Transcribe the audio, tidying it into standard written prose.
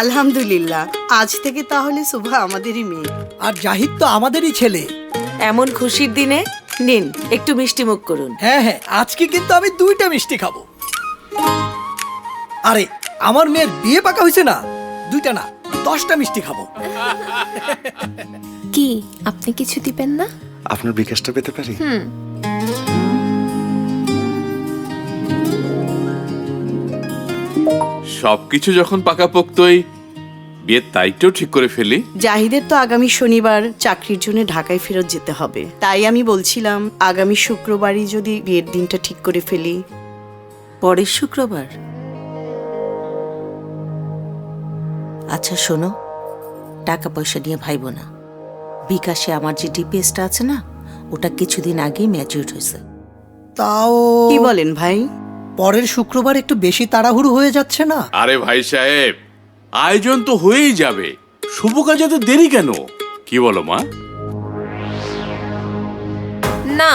আলহামদুলিল্লাহ, আজ থেকে তাহলে শুভা আমাদেরই মেয়ে। আর জাহিদ তো আমাদেরই ছেলে। এমন খুশির দিনে নিন একটু মিষ্টি মুখ করুন। হ্যাঁ হ্যাঁ, আজকে কিন্তু আমি 2টা মিষ্টি খাবো। আরে আমার মেয়ের বিয়ে পাকা হয়েছে না, 2টা না 10টা মিষ্টি খাবো। কি আপনি কিছু দিবেন না? আপনার বিকাশটা পেতে পারি? সবকিছু যখন পাকাপোক্তই, বিয়ের তারিখটাও ঠিক করে ফেলি। জাহিদের তো আগামী শনিবার চাকরির জন্য ঢাকায় ফেরত যেতে হবে, তাই আমি বলছিলাম আগামী শুক্রবারই যদি বিয়ের দিনটা ঠিক করে ফেলি। পরের শুক্রবার? আচ্ছা শোনো, টাকা পয়সা নিয়ে ভাইব না। বিকাশে আমার যে ডিপিএসটা আছে না, ওটা কিছুদিন আগেই ম্যাচিউর হয়েছে। তাও কি বলেন ভাই? পরের শুক্রবার একটু বেশি তাড়াহুড়ো হয়ে যাচ্ছে না? আরে ভাই সাহেব, আয়োজন তো হয়েই যাবে, শুভ কাজে তো দেরি কেন? কি বলো মা? না